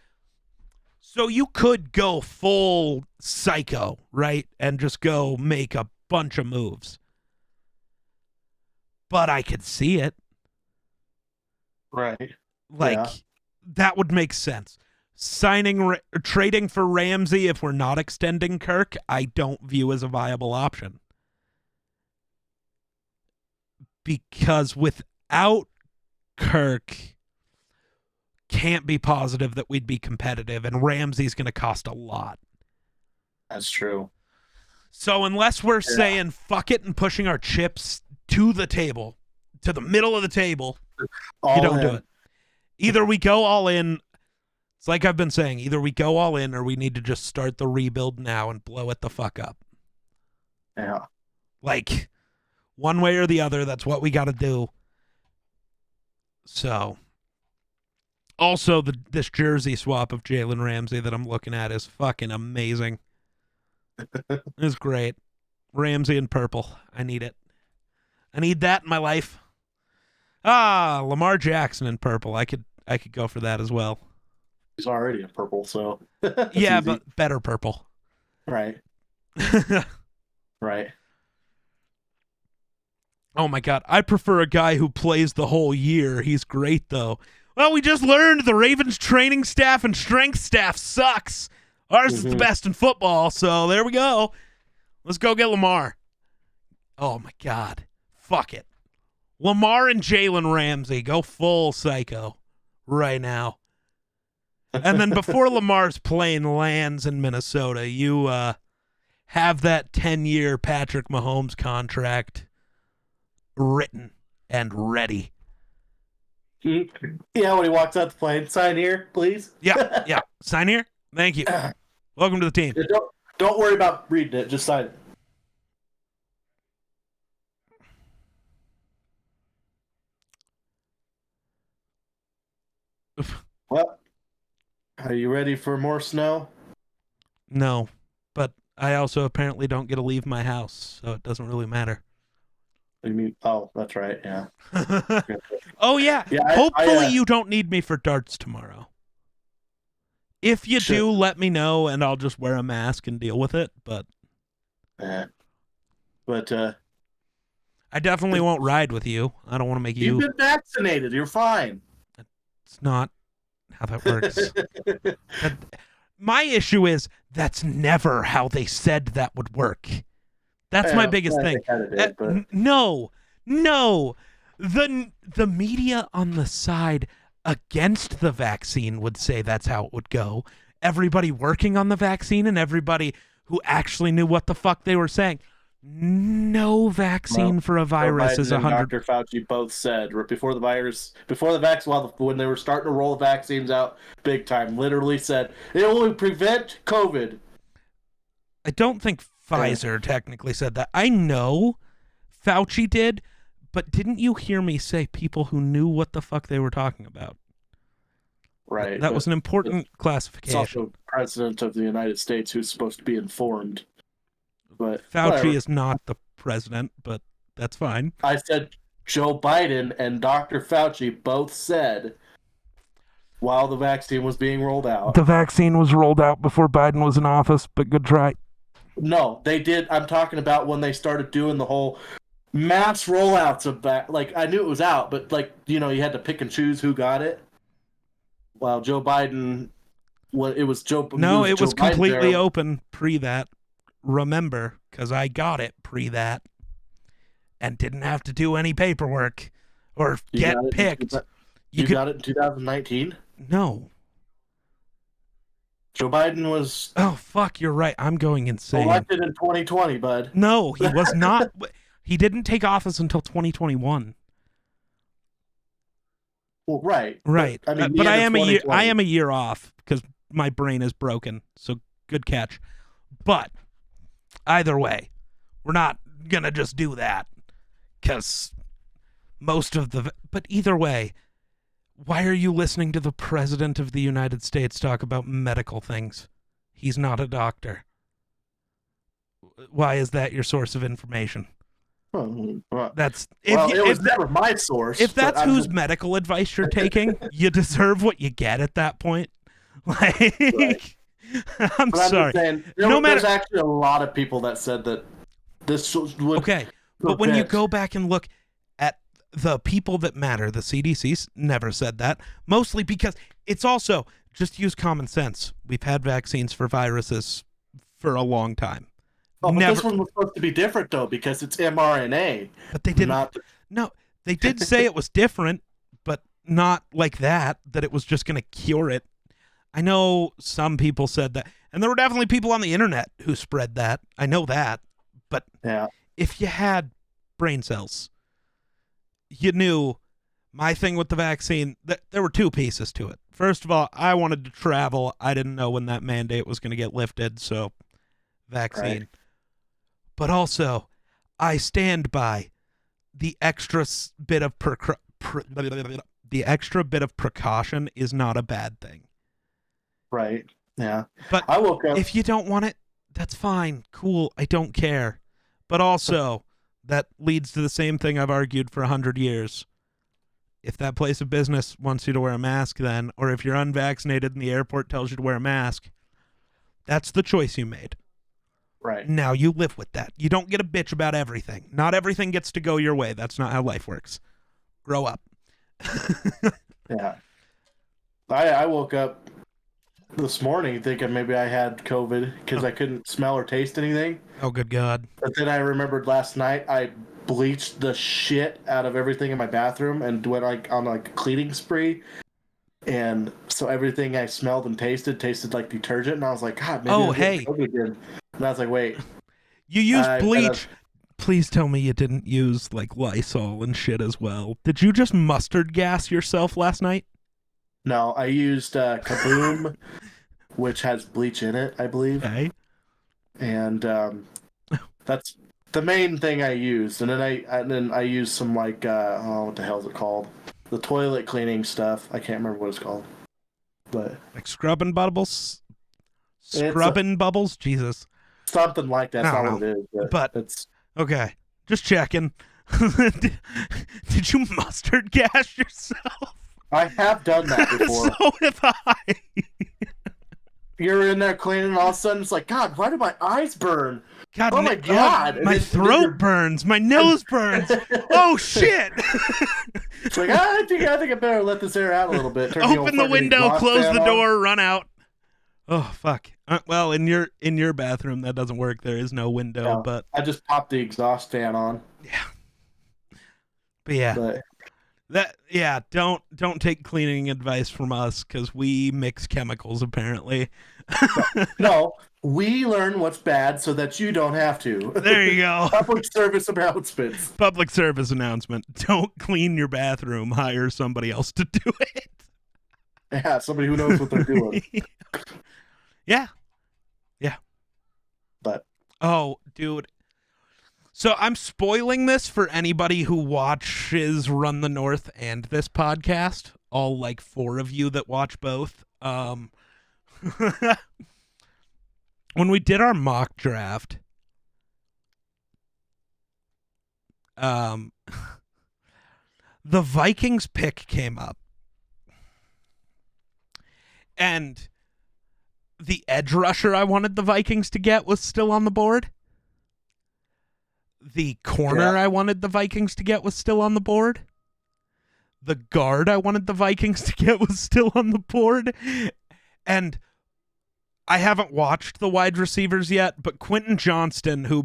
So you could go full psycho, right? And just go make a bunch of moves. But I could see it. Right. That would make sense. Trading for Ramsey if we're not extending Kirk, I don't view as a viable option. Because without Kirk, can't be positive that we'd be competitive, and Ramsey's going to cost a lot. That's true. So unless we're saying fuck it and pushing our chips to the table, to the middle of the table, you don't do it. Either we go all in. It's like I've been saying, either we go all in or we need to just start the rebuild now and blow it the fuck up. Yeah. Like, one way or the other, that's what we got to do. So, also, this jersey swap of Jalen Ramsey that I'm looking at is fucking amazing. It's great. Ramsey in purple. I need it. I need that in my life. Lamar Jackson in purple. I could go for that as well. He's already in purple, so yeah, easy. but better purple. Right. Right. Oh my God, I prefer a guy who plays the whole year. He's great though. Well, we just learned the Ravens training staff and strength staff sucks. Ours is the best in football, so there we go. Let's go get Lamar. Oh my God, fuck it. Lamar and Jalen Ramsey go full psycho right now. And then before Lamar's plane lands in Minnesota, you have that 10-year Patrick Mahomes contract written and ready. Yeah, when he walks out the plane, sign here, please. Yeah. Sign here. Thank you. Welcome to the team. Yeah, don't worry about reading it. Just sign it. Well, are you ready for more snow? No, but I also apparently don't get to leave my house, so it doesn't really matter. You mean? Oh, that's right. Yeah. Oh yeah. Hopefully you don't need me for darts tomorrow. If you do, let me know, and I'll just wear a mask and deal with it. But I definitely won't ride with you. I don't want to make you. You've been vaccinated. You're fine. It's not how that works. My issue is that's never how they said that would work. That's my biggest thing. No. The media on the side against the vaccine would say that's how it would go. Everybody working on the vaccine and everybody who actually knew what the fuck they were saying. No vaccine for a virus is 100. Dr. Fauci both said before the vaccine, when they were starting to roll the vaccines out big time, literally said it will prevent COVID. I don't think Pfizer technically said that. I know Fauci did, but didn't you hear me say people who knew what the fuck they were talking about? Right. That was an important classification. It's also President of the United States who's supposed to be informed. But Fauci whatever. is not the president, but that's fine. I said Joe Biden and Dr. Fauci both said while the vaccine was being rolled out. The vaccine was rolled out before Biden was in office, but good try. No, they did. I'm talking about when they started doing the whole mass rollouts of that. Like, I knew it was out, but you had to pick and choose who got it. While Joe Biden, it was Joe. No, it was completely open pre that. Remember, because I got it pre that and didn't have to do any paperwork or get picked. You got it in 2019? No. Joe Biden was... Oh, fuck, you're right. I'm going insane. Elected in 2020, bud. No, he was not. He didn't take office until 2021. Well, right. Right. But I am a year off because my brain is broken. So good catch. But either way, we're not going to just do that because but either way, why are you listening to the President of the United States talk about medical things? He's not a doctor. Why is that your source of information? It was never my source. If that's whose medical advice you're taking, you deserve what you get at that point. Like, right. I'm sorry. There's actually a lot of people that said that this would. Okay, but when you go back and look at the people that matter, the CDC never said that. Mostly because it's also just use common sense. We've had vaccines for viruses for a long time. Oh, but this one was supposed to be different though because it's mRNA. But they didn't. No, they did say it was different, but not like that. That it was just going to cure it. I know some people said that, and there were definitely people on the internet who spread that. I know that, but if you had brain cells, you knew. My thing with the vaccine, there were two pieces to it. First of all, I wanted to travel. I didn't know when that mandate was going to get lifted, so vaccine. Right. But also, I stand by the extra bit of precaution is not a bad thing. Right. Yeah. But I woke up. if you don't want it, that's fine. Cool. I don't care. But also, that leads to the same thing I've argued for 100 years. If that place of business wants you to wear a mask then, or if you're unvaccinated and the airport tells you to wear a mask, that's the choice you made. Right. Now you live with that. You don't get a bitch about everything. Not everything gets to go your way. That's not how life works. Grow up. Yeah. I woke up this morning thinking maybe I had COVID because I couldn't smell or taste anything. Oh, good God. But then I remembered last night I bleached the shit out of everything in my bathroom and went on a cleaning spree. And so everything I smelled and tasted like detergent. And I was like, God, maybe I'm getting COVID again. And I was like, wait. You used bleach. Please tell me you didn't use like Lysol and shit as well. Did you just mustard gas yourself last night? No, I used Kaboom, which has bleach in it, I believe. Okay. And that's the main thing I used. And then I used some like what the hell is it called? The toilet cleaning stuff. I can't remember what it's called. But like scrubbing bubbles? Scrubbing bubbles? Jesus. Something like that. That's not what it is. But it's okay. Just checking. Did you mustard gas yourself? I have done that before. So have I. You're in there cleaning, and all of a sudden it's like, God, why do my eyes burn? God, oh my God! My throat burns. My nose burns. Oh shit! It's like I think I better let this air out a little bit. Open the window, close the door, run out. Oh fuck! Well, in your bathroom that doesn't work. There is no window, no, but I just popped the exhaust fan on. Yeah. But yeah. Don't take cleaning advice from us because we mix chemicals apparently. No, we learn what's bad so that you don't have to. There you go. Public service announcements. Public service announcement. Don't clean your bathroom. Hire somebody else to do it. Yeah, somebody who knows what they're doing. Yeah. But oh, dude. So I'm spoiling this for anybody who watches Run the North and this podcast. All like 4 of you that watch both. When we did our mock draft, the Vikings pick came up. And the edge rusher I wanted the Vikings to get was still on the board. The corner I wanted the Vikings to get was still on the board. The guard I wanted the Vikings to get was still on the board. And I haven't watched the wide receivers yet, but Quentin Johnston, who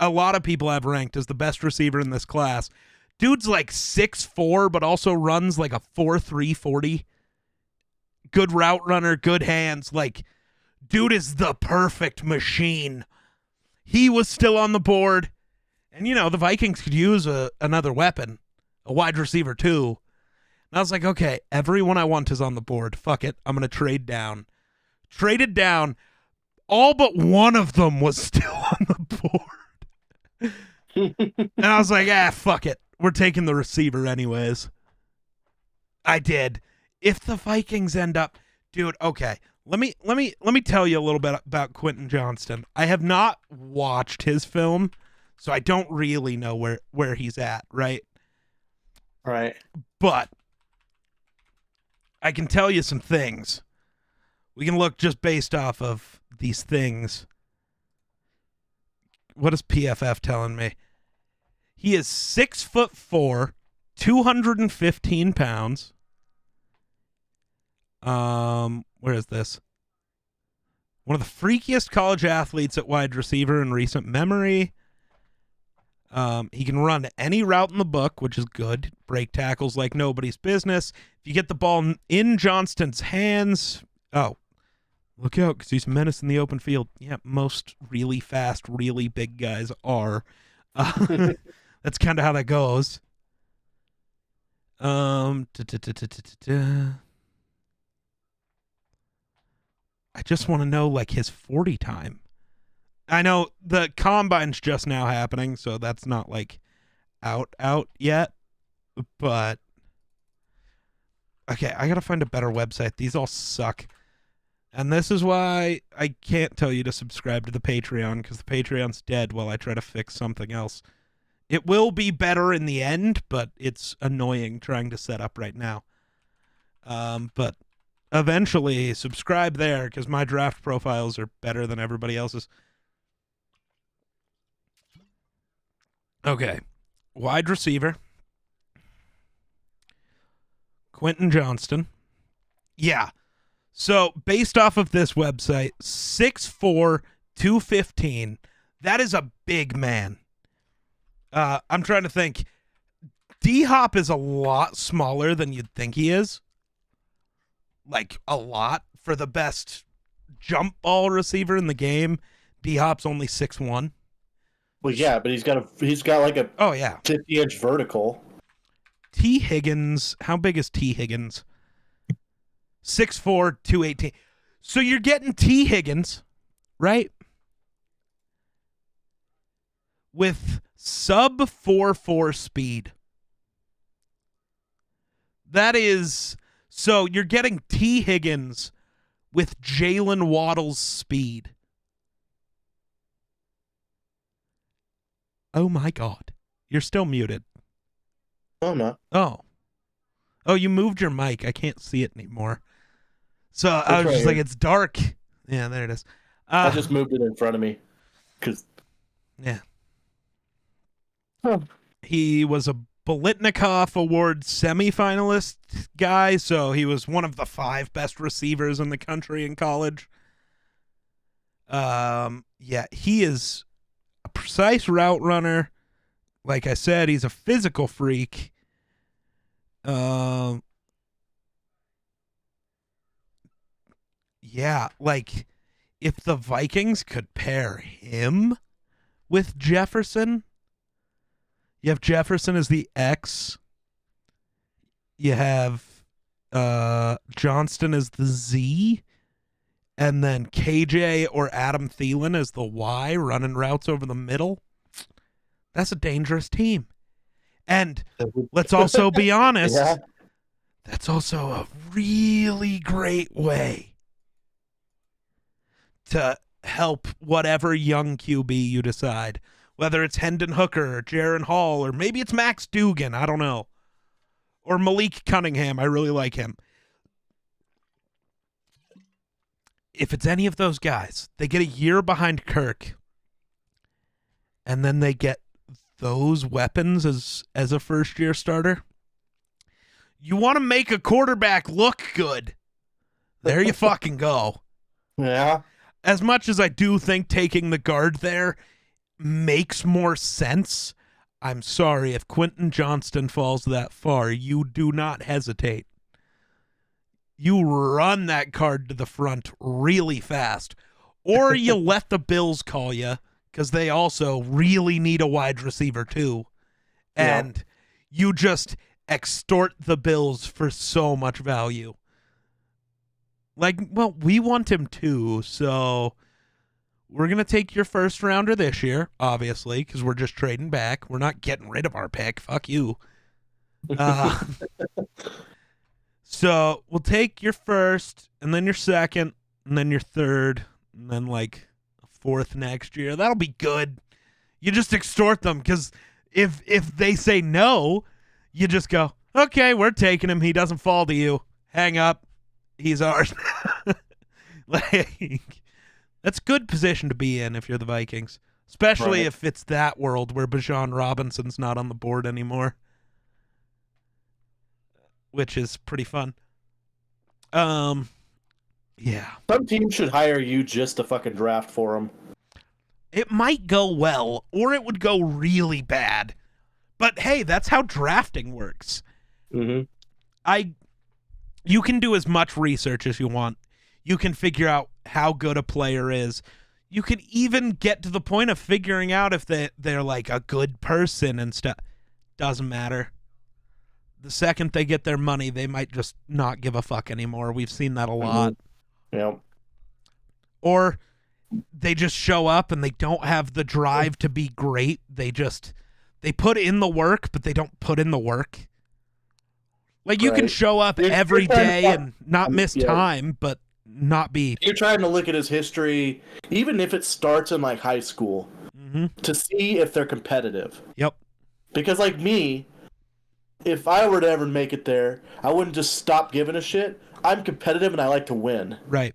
a lot of people have ranked as the best receiver in this class, dude's like 6'4", but also runs like a 4.3 40. Good route runner, good hands. Like, dude is the perfect machine. He was still on the board. And, the Vikings could use another weapon, a wide receiver too. And I was like, okay, everyone I want is on the board. Fuck it. I'm going to trade down. Traded down. All but one of them was still on the board. And I was like, fuck it. We're taking the receiver anyways. I did. If the Vikings end up, dude, okay. Let me tell you a little bit about Quentin Johnston. I have not watched his film, so I don't really know where he's at, right? Right. But I can tell you some things. We can look just based off of these things. What is PFF telling me? He is 6'4", 215 pounds. Where is this? One of the freakiest college athletes at wide receiver in recent memory. He can run any route in the book, which is good. Break tackles like nobody's business. If you get the ball in Johnston's hands, look out, because he's a menace in the open field. Yeah, most really fast, really big guys are. That's kind of how that goes. I just want to know, like, his 40 time. I know the combine's just now happening, so that's not like out yet. But okay, I gotta find a better website. These all suck. And this is why I can't tell you to subscribe to the Patreon, because the Patreon's dead while I try to fix something else. It will be better in the end, but it's annoying trying to set up right now. But eventually, subscribe there, because my draft profiles are better than everybody else's. Okay. Wide receiver. Quentin Johnston. Yeah. So, based off of this website, 6'4", 215. That is a big man. I'm trying to think. D-Hop is a lot smaller than you'd think he is. Like, a lot. For the best jump ball receiver in the game, D-Hop's only 6'1". Well, yeah, but he's got like a 50-inch vertical. T. Higgins, how big is T. Higgins? 6'4", 218. So you're getting T. Higgins, right? With sub 4.4 speed. That is, so you're getting T. Higgins with Jalen Waddle's speed. Oh my God. You're still muted. Oh, I'm not. Oh, you moved your mic. I can't see it anymore. So I was just like, it's dark. Yeah, there it is. I just moved it in front of me. Yeah. He was a Bolitnikoff Award semifinalist guy, so he was one of the 5 best receivers in the country in college. Yeah, he is a precise route runner. Like I said, he's a physical freak. Yeah, like if the Vikings could pair him with Jefferson, you have Jefferson as the X. You have Johnston as the Z, and then KJ or Adam Thielen as the Y, running routes over the middle. That's a dangerous team. And let's also be honest, that's also a really great way to help whatever young QB you decide. Whether it's Hendon Hooker or Jaron Hall, or maybe it's Max Dugan, I don't know. Or Malik Cunningham, I really like him. If it's any of those guys, they get a year behind Kirk, and then they get those weapons as a first-year starter. You want to make a quarterback look good. There you fucking go. Yeah. As much as I do think taking the guard there makes more sense, I'm sorry, if Quentin Johnston falls that far, you do not hesitate. You run that card to the front really fast, or you let the Bills call you, because they also really need a wide receiver too, and you just extort the Bills for so much value. Like, well, we want him too, so we're going to take your first rounder this year, obviously, because we're just trading back. We're not getting rid of our pick. Fuck you. So we'll take your first, and then your second, and then your third, and then like a fourth next year. That'll be good. You just extort them, because if they say no, you just go, okay, we're taking him. He doesn't fall to you. Hang up. He's ours. Like, that's a good position to be in if you're the Vikings, especially if it's that world where Bijan Robinson's not on the board anymore, which is pretty fun. Yeah. Some teams should hire you just to fucking draft for them. It might go well, or it would go really bad. But hey, that's how drafting works. Mm-hmm. You can do as much research as you want. You can figure out how good a player is. You can even get to the point of figuring out if they're like a good person and stuff. Doesn't matter. The second they get their money, they might just not give a fuck anymore. We've seen that a lot. Yeah. Or they just show up and they don't have the drive to be great. They put in the work, but they don't put in the work. Like, you can show up every day and not miss time, but not be. You're trying to look at his history, even if it starts in like high school, to see if they're competitive. Yep. Because like me, if I were to ever make it there, I wouldn't just stop giving a shit. I'm competitive and I like to win. Right.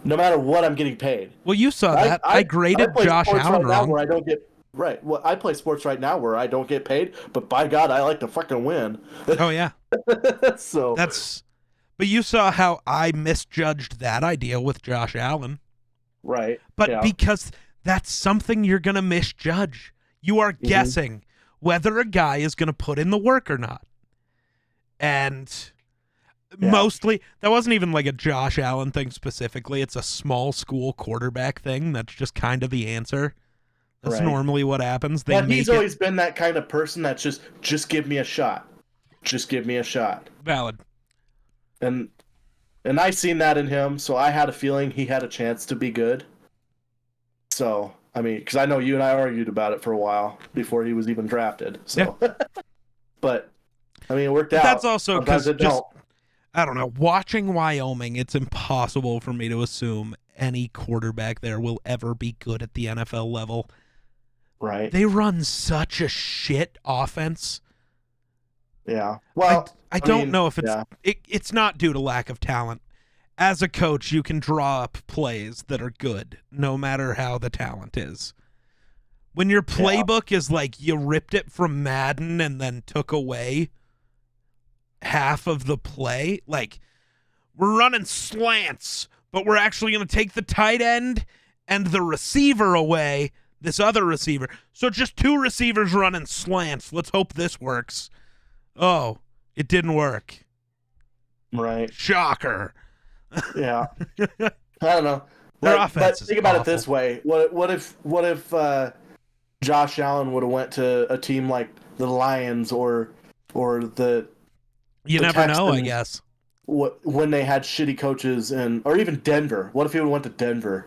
No matter what I'm getting paid. Well, you saw that. I graded Josh Allen wrong. Where I don't get right. Well, I play sports right now where I don't get paid, but by God, I like to fucking win. Oh yeah. So but you saw how I misjudged that idea with Josh Allen. Right. But because that's something you're going to misjudge. You are guessing whether a guy is going to put in the work or not. And mostly, that wasn't even like a Josh Allen thing specifically. It's a small school quarterback thing. That's just kind of the answer. That's normally what happens. He's always been that kind of person that's just give me a shot. Just give me a shot. Valid. And I seen that in him, so I had a feeling he had a chance to be good. So, I mean, because I know you and I argued about it for a while before he was even drafted. So, but I mean, it worked out. That's also because I don't know. Watching Wyoming, it's impossible for me to assume any quarterback there will ever be good at the NFL level. Right. They run such a shit offense. Yeah. Well, I don't know if it's not due to lack of talent. As a coach, you can draw up plays that are good, no matter how the talent is. When your playbook is like you ripped it from Madden and then took away half of the play, like we're running slants, but we're actually going to take the tight end and the receiver away, this other receiver. So just two receivers running slants. Let's hope this works. Oh, it didn't work. Right. Shocker. Yeah. I don't know. Their offense but think about it this way. What if Josh Allen would have went to a team like the Lions or the never Texans, know, I guess. When they had shitty coaches or even Denver. What if he would have went to Denver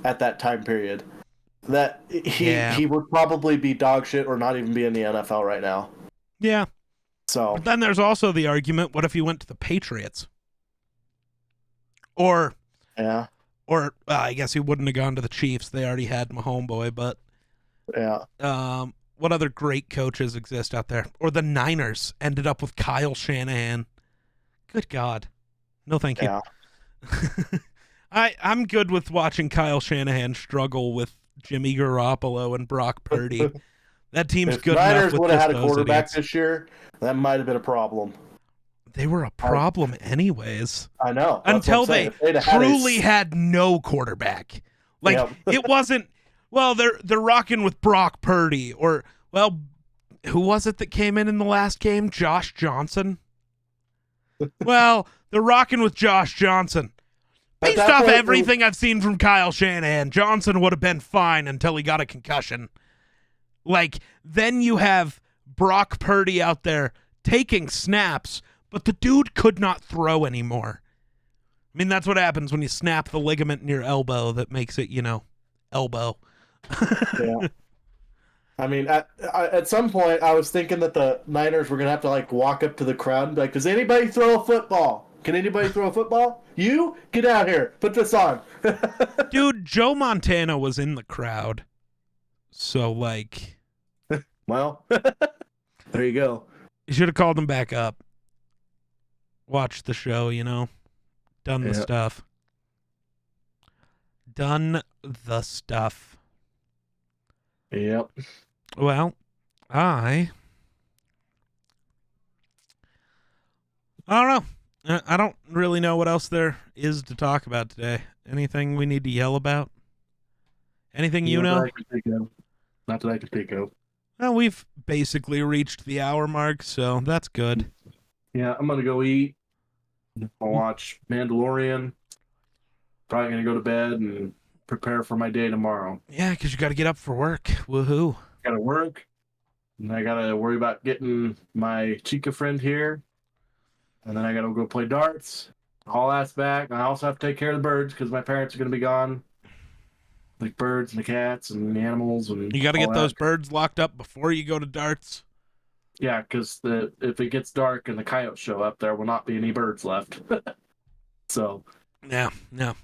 at that time period? That he would probably be dog shit or not even be in the NFL right now. Yeah. So but then there's also the argument, what if he went to the Patriots? Or I guess he wouldn't have gone to the Chiefs. They already had my homeboy, but what other great coaches exist out there? Or the Niners ended up with Kyle Shanahan. Good God. No, thank you. Yeah. I'm good with watching Kyle Shanahan struggle with Jimmy Garoppolo and Brock Purdy. That team's good enough. Niners would have had a quarterback this year, that might have been a problem. They were a problem anyways. I know. Until they truly had no quarterback. Like, it wasn't, well, they're rocking with Brock Purdy. Or, well, who was it that came in the last game? Josh Johnson? Well, they're rocking with Josh Johnson. Based off everything I've seen from Kyle Shanahan, Johnson would have been fine until he got a concussion. Like, then you have Brock Purdy out there taking snaps, but the dude could not throw anymore. I mean, that's what happens when you snap the ligament in your elbow that makes it, elbow. Yeah. I mean, at some point, I was thinking that the Niners were going to have to, like, walk up to the crowd and be like, does anybody throw a football? Can anybody throw a football? You? Get out here. Put this on. Dude, Joe Montana was in the crowd. So, like... Well, there you go. You should have called him back up. Watched the show, Done the stuff. Done the stuff. Yep. Well, I don't know. I don't really know what else there is to talk about today. Anything we need to yell about? Anything you know? Not that I can think of. Well, we've basically reached the hour mark, so that's good. Yeah, I'm going to go eat. I'll watch Mandalorian. Probably going to go to bed and prepare for my day tomorrow. Yeah, because you got to get up for work. Woohoo. Got to work. And I got to worry about getting my Chica friend here. And then I got to go play darts. Haul ass back. I also have to take care of the birds because my parents are going to be gone. like birds and the cats and the animals and You got to all get that. those birds locked up before you go to darts. Yeah, because if it gets dark and the coyotes show up, there will not be any birds left. So Yeah, no.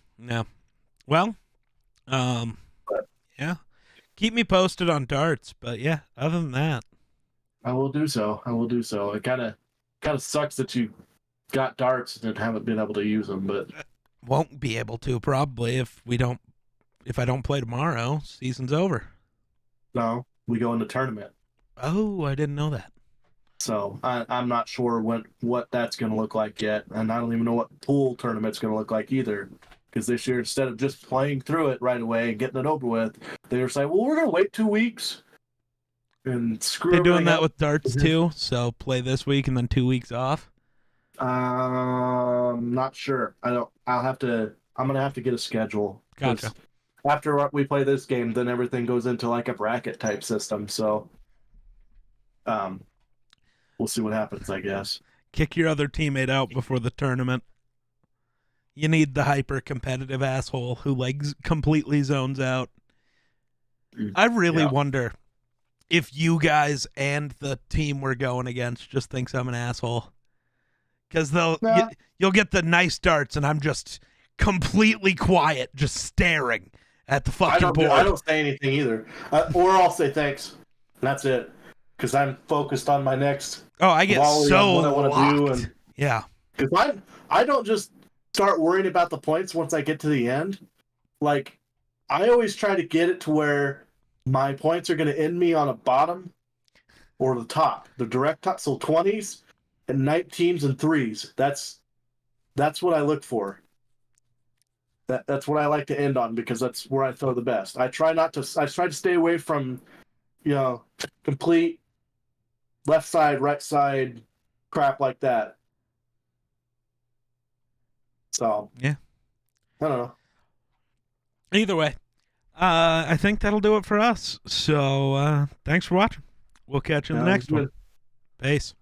Well, um, yeah. Keep me posted on darts, but yeah, other than that, I will do so. I will do so. It kind of sucks that you got darts and haven't been able to use them, but won't be able to probably if I don't play tomorrow. Season's over. no, we go into tournament. Oh, I didn't know that. So I'm not sure what that's going to look like yet, and I don't even know what pool tournament's going to look like either. Because this year, instead of just playing through it right away and getting it over with, they were saying, "Well, we're going to wait 2 weeks and screw They're doing everything that up." with darts too. So play this week and then 2 weeks off. Not sure. I don't. I'll have to. I'm gonna have to get a schedule. Gotcha. After we play this game, then everything goes into like a bracket type system. So, um, we'll see what happens, I guess. Kick your other teammate out before the tournament. You need the hyper competitive asshole who like completely zones out. I really wonder if you guys and the team we're going against just thinks I'm an asshole. Because you'll get the nice darts and I'm just completely quiet, just staring at the fucking board. I don't say anything either, or I'll say thanks. That's it, because I'm focused on my next. Oh, I get so what I want to do, and yeah, because I don't just start worrying about the points once I get to the end. Like, I always try to get it to where my points are going to end me on a bottom or the top, the direct top. So 20s and 19s and 3s. That's what I look for. That's what I like to end on, because that's where I throw the best. I try to stay away from, complete left side, right side crap like that. So yeah, I don't know. Either way, I think that'll do it for us. So thanks for watching. We'll catch you in the next one. Peace.